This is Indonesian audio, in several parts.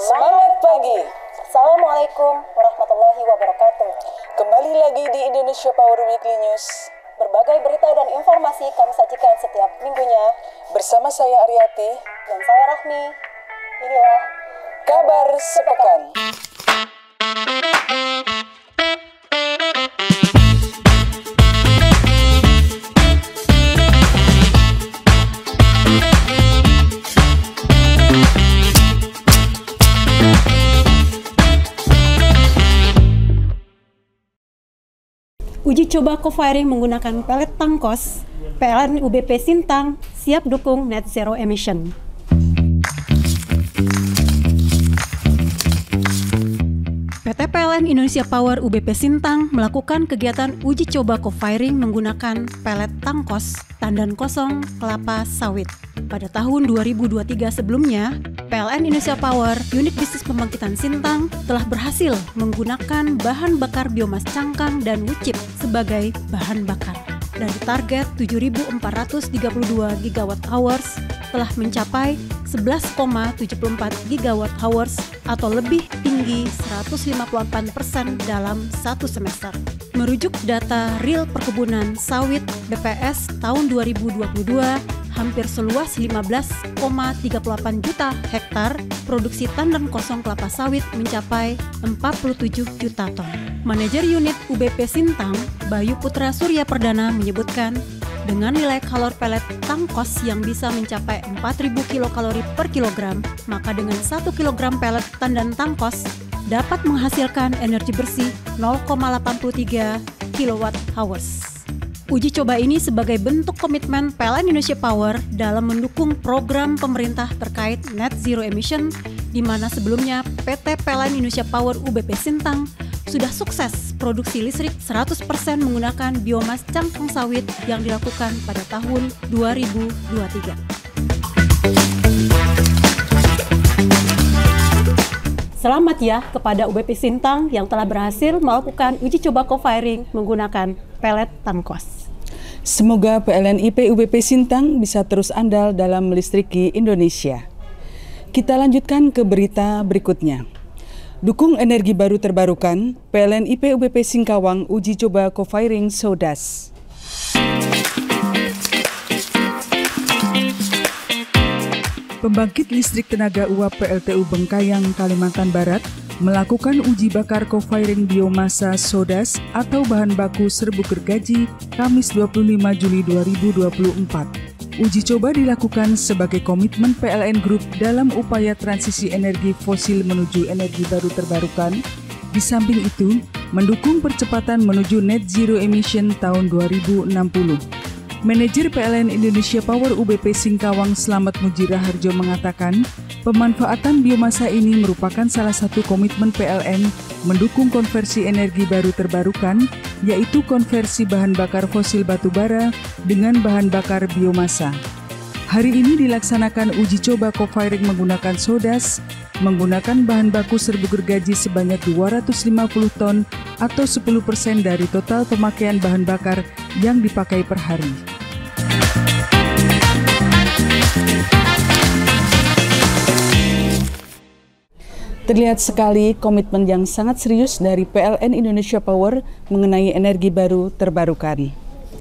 Semangat pagi. Assalamualaikum warahmatullahi wabarakatuh. Kembali lagi di Indonesia Power Weekly News. Berbagai berita dan informasi kami sajikan setiap minggunya. Bersama saya Aryati Dan saya Rahmi. Inilah Kabar Sepekan. Uji coba co-firing menggunakan pelet tangkos, PLN UBP Sintang siap dukung net zero emission. PT PLN Indonesia Power UBP Sintang melakukan kegiatan uji coba co-firing menggunakan pelet tangkos tandan kosong kelapa sawit. Pada tahun 2023 sebelumnya, PLN Indonesia Power, unit bisnis pembangkitan Sintang, telah berhasil menggunakan bahan bakar biomas cangkang dan wucip sebagai bahan bakar. Dari target 7.432 gigawatt hours telah mencapai 11,74 gigawatt hours atau lebih tinggi 158% dalam satu semester. Merujuk data real perkebunan sawit BPS tahun 2022, hampir seluas 15,38 juta hektar, produksi tandan kosong kelapa sawit mencapai 47 juta ton. Manajer unit UBP Sintang, Bayu Putra Surya Perdana menyebutkan, dengan nilai kalori pelet tangkos yang bisa mencapai 4.000 kilokalori per kilogram, maka dengan 1 kilogram pelet tandan tangkos dapat menghasilkan energi bersih 0,83 kilowatt hours. Uji coba ini sebagai bentuk komitmen PLN Indonesia Power dalam mendukung program pemerintah terkait net zero emission, di mana sebelumnya PT PLN Indonesia Power UBP Sintang sudah sukses produksi listrik 100% menggunakan biomas cangkang sawit yang dilakukan pada tahun 2023. Selamat ya kepada UBP Sintang yang telah berhasil melakukan uji coba co-firing menggunakan pelet tangkos. Semoga PLNIP UBP Sintang bisa terus andal dalam melistriki Indonesia. Kita lanjutkan ke berita berikutnya. Dukung energi baru terbarukan, PLNIP UBP Singkawang uji coba co-firing SODAS. Pembangkit listrik tenaga uap PLTU Bengkayang, Kalimantan Barat melakukan uji bakar co-firing biomasa SODAS atau bahan baku serbuk gergaji Kamis 25 Juli 2024. Uji coba dilakukan sebagai komitmen PLN Group dalam upaya transisi energi fosil menuju energi baru terbarukan. Di samping itu, mendukung percepatan menuju net zero emission tahun 2060. Manajer PLN Indonesia Power UBP Singkawang Slamet Mujira Harjo mengatakan, pemanfaatan biomasa ini merupakan salah satu komitmen PLN mendukung konversi energi baru terbarukan, yaitu konversi bahan bakar fosil batubara dengan bahan bakar biomasa. Hari ini dilaksanakan uji coba co-firing menggunakan SODAS, menggunakan bahan baku serbuk gergaji sebanyak 250 ton atau 10% dari total pemakaian bahan bakar yang dipakai per hari. Terlihat sekali komitmen yang sangat serius dari PLN Indonesia Power mengenai energi baru terbarukan.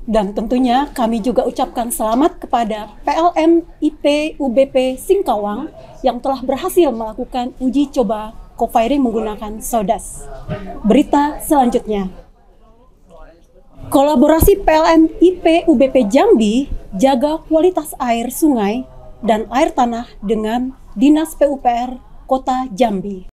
Dan tentunya kami juga ucapkan selamat kepada PLN IP UBP Singkawang yang telah berhasil melakukan uji coba co-firing menggunakan SODAS. Berita selanjutnya. Kolaborasi PLN IP UBP Jambi jaga kualitas air sungai dan air tanah dengan Dinas PUPR Kota Jambi.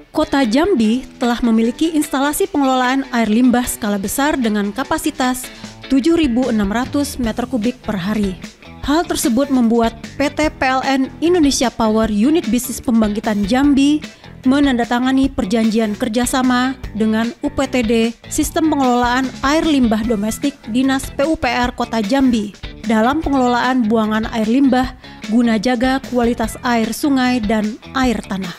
Kota Jambi telah memiliki instalasi pengelolaan air limbah skala besar dengan kapasitas 7.600 meter kubik per hari. Hal tersebut membuat PT PLN Indonesia Power Unit Bisnis Pembangkitan Jambi menandatangani perjanjian kerjasama dengan UPTD Sistem Pengelolaan Air Limbah Domestik Dinas PUPR Kota Jambi dalam pengelolaan buangan air limbah guna jaga kualitas air sungai dan air tanah.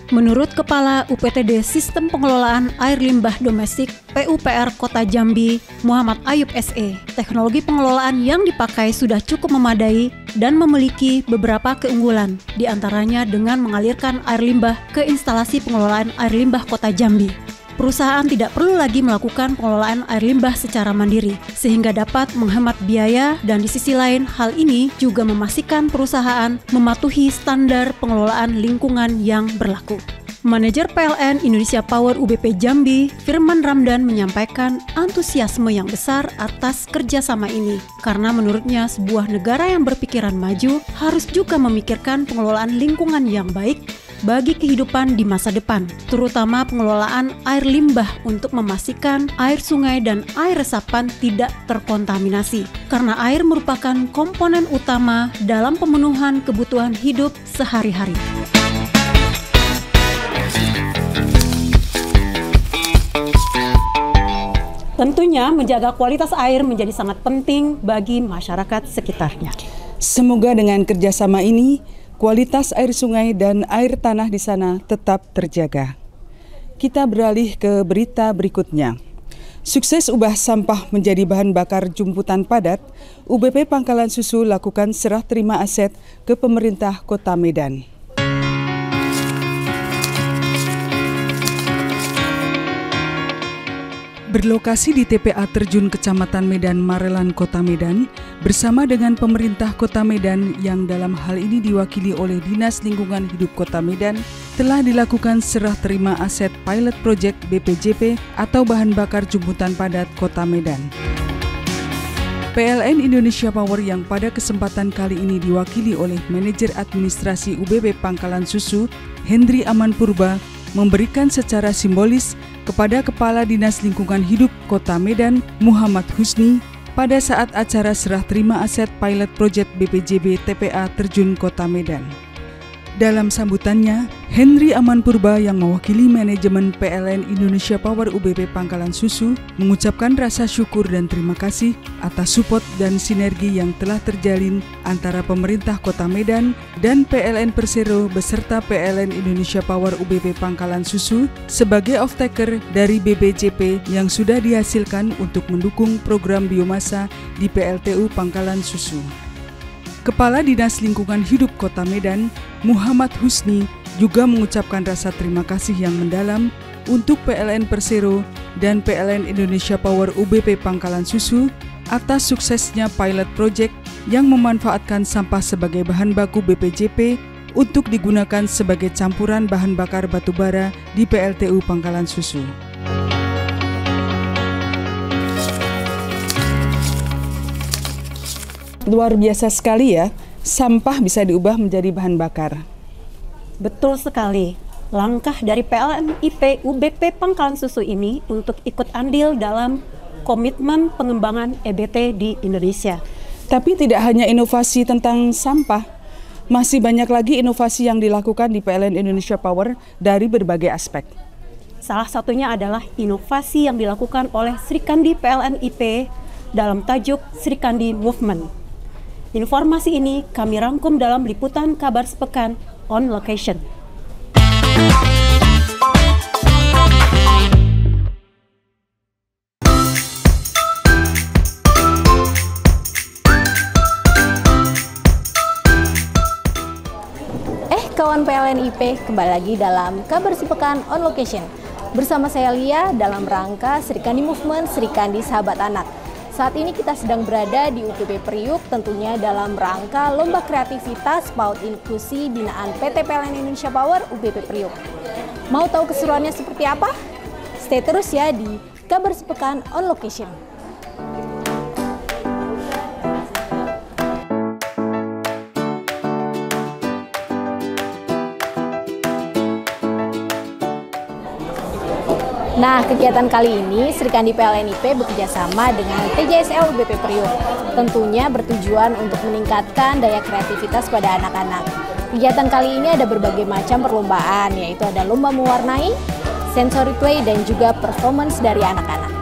Menurut Kepala UPTD Sistem Pengelolaan Air Limbah Domestik PUPR Kota Jambi, Muhammad Ayub SE, teknologi pengelolaan yang dipakai sudah cukup memadai dan memiliki beberapa keunggulan, diantaranya dengan mengalirkan air limbah ke instalasi pengelolaan air limbah Kota Jambi. Perusahaan tidak perlu lagi melakukan pengelolaan air limbah secara mandiri, sehingga dapat menghemat biaya dan di sisi lain hal ini juga memastikan perusahaan mematuhi standar pengelolaan lingkungan yang berlaku. Manajer PLN Indonesia Power UBP Jambi, Firman Ramdan menyampaikan antusiasme yang besar atas kerjasama ini karena menurutnya sebuah negara yang berpikiran maju harus juga memikirkan pengelolaan lingkungan yang baik bagi kehidupan di masa depan, terutama pengelolaan air limbah untuk memastikan air sungai dan air resapan tidak terkontaminasi, karena air merupakan komponen utama dalam pemenuhan kebutuhan hidup sehari-hari. Tentunya menjaga kualitas air menjadi sangat penting bagi masyarakat sekitarnya. Semoga dengan kerjasama ini, kualitas air sungai dan air tanah di sana tetap terjaga. Kita beralih ke berita berikutnya. Sukses ubah sampah menjadi bahan bakar jumputan padat, UBP Pangkalan Susu lakukan serah terima aset ke pemerintah Kota Medan. Berlokasi di TPA Terjun Kecamatan Medan Marelan, Kota Medan, bersama dengan pemerintah Kota Medan yang dalam hal ini diwakili oleh Dinas Lingkungan Hidup Kota Medan, telah dilakukan serah terima aset pilot project BPJP atau bahan bakar jumputan padat Kota Medan. PLN Indonesia Power yang pada kesempatan kali ini diwakili oleh Manajer Administrasi UBP Pangkalan Susu, Hendri Aman Purba, memberikan secara simbolis kepada Kepala Dinas Lingkungan Hidup Kota Medan, Muhammad Husni, pada saat acara serah terima aset pilot project BPJB TPA Terjun Kota Medan. Dalam sambutannya, Hendri Aman Purba yang mewakili manajemen PLN Indonesia Power UBP Pangkalan Susu mengucapkan rasa syukur dan terima kasih atas support dan sinergi yang telah terjalin antara pemerintah Kota Medan dan PLN Persero beserta PLN Indonesia Power UBP Pangkalan Susu sebagai off-taker dari BPJP yang sudah dihasilkan untuk mendukung program biomasa di PLTU Pangkalan Susu. Kepala Dinas Lingkungan Hidup Kota Medan, Muhammad Husni, juga mengucapkan rasa terima kasih yang mendalam untuk PLN Persero dan PLN Indonesia Power UBP Pangkalan Susu atas suksesnya pilot project yang memanfaatkan sampah sebagai bahan baku BPJP untuk digunakan sebagai campuran bahan bakar batubara di PLTU Pangkalan Susu. Luar biasa sekali ya, sampah bisa diubah menjadi bahan bakar. Betul sekali. Langkah dari PLN IP UBP Pangkalan Susu ini untuk ikut andil dalam komitmen pengembangan EBT di Indonesia. Tapi tidak hanya inovasi tentang sampah, masih banyak lagi inovasi yang dilakukan di PLN Indonesia Power dari berbagai aspek. Salah satunya adalah inovasi yang dilakukan oleh Srikandi PLN IP dalam tajuk Srikandi Movement. Informasi ini kami rangkum dalam liputan Kabar Sepekan on Location. Kawan PLN IP, kembali lagi dalam Kabar Sepekan on Location. Bersama saya Lia dalam rangka Srikandi Movement, Srikandi Sahabat Anak. Saat ini kita sedang berada di UPP Priuk, tentunya dalam rangka Lomba Kreativitas PAUD Inklusi binaan PT PLN Indonesia Power UBP Priuk. Mau tahu keseruannya seperti apa? Stay terus ya di Kabar Sepekan on Location. Nah, kegiatan kali ini Srikandi PLN IP bekerjasama dengan TJSL UBP Priuk. Tentunya bertujuan untuk meningkatkan daya kreativitas pada anak-anak. Kegiatan kali ini ada berbagai macam perlombaan, yaitu ada lomba mewarnai, sensory play, dan juga performance dari anak-anak.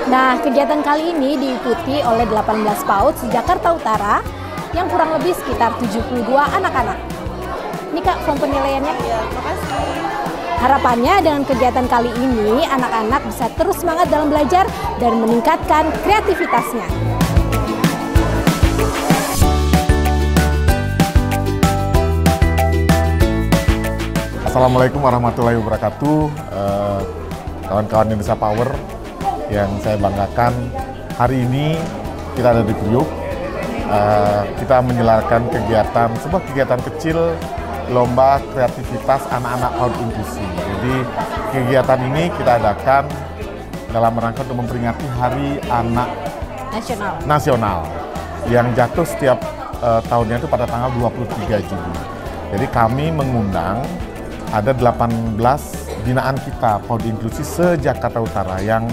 Nah, Nah, kegiatan kali ini diikuti oleh 18 PAUD se-Jakarta Utara yang kurang lebih sekitar 72 anak-anak. Ini Kak, form penilaiannya. Ya, makasih. Harapannya dengan kegiatan kali ini, anak-anak bisa terus semangat dalam belajar dan meningkatkan kreativitasnya. Assalamualaikum warahmatullahi wabarakatuh, kawan-kawan Indonesia Power yang saya banggakan. Hari ini kita ada di Priuk, kita menyelenggarakan sebuah kegiatan kecil, lomba kreativitas anak-anak PAUD inklusi. Jadi kegiatan ini kita adakan dalam rangka untuk memperingati Hari Anak Nasional yang jatuh setiap tahunnya itu pada tanggal 23 Juli. Jadi kami mengundang ada 18 binaan kita PAUD inklusi se-Jakarta Utara yang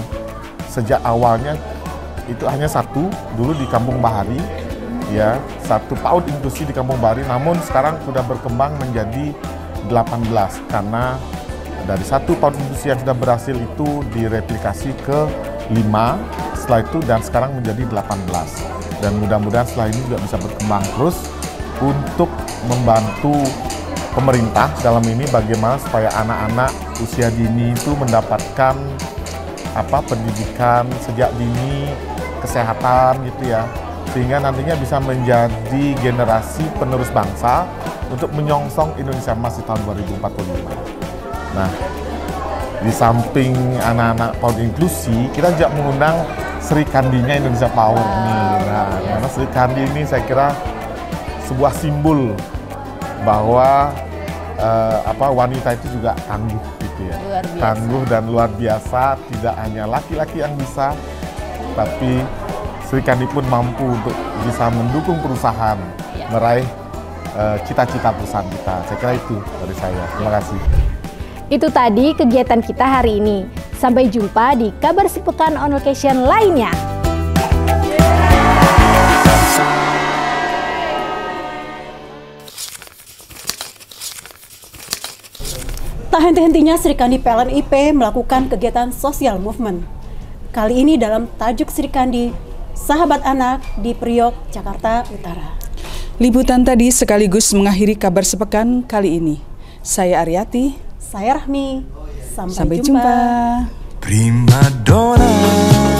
sejak awalnya itu hanya satu dulu di Kampung Bahari, ya, satu PAUD inklusi di Kampung Bahari, namun sekarang sudah berkembang menjadi 18 karena dari satu PAUD inklusi yang sudah berhasil itu direplikasi ke 5 setelah itu dan sekarang menjadi 18, dan mudah-mudahan setelah ini juga bisa berkembang terus untuk membantu pemerintah dalam ini bagaimana supaya anak-anak usia dini itu mendapatkan pendidikan sejak dini, kesehatan gitu ya, sehingga nantinya bisa menjadi generasi penerus bangsa untuk menyongsong Indonesia Emas di tahun 2045. Nah, di samping anak-anak PAUD inklusi, kita juga mengundang Sri Kandinya Indonesia Power nih. Nah, karena Sri Kandi ini saya kira sebuah simbol bahwa wanita itu juga tangguh gitu ya, tangguh dan luar biasa. Tidak hanya laki-laki yang bisa, tapi Sri Kandi pun mampu untuk bisa mendukung perusahaan meraih cita-cita perusahaan kita. Saya kira itu dari saya. Terima kasih. Itu tadi kegiatan kita hari ini. Sampai jumpa di kabar sepekan on location lainnya. Tak henti-hentinya Sri Kandi PLN IP melakukan kegiatan social movement. Kali ini dalam tajuk Sri Kandi Sahabat Anak di Priok, Jakarta Utara. Liputan tadi sekaligus mengakhiri kabar sepekan kali ini. Saya Aryati. Saya Rahmi. Sampai jumpa. Prima donna.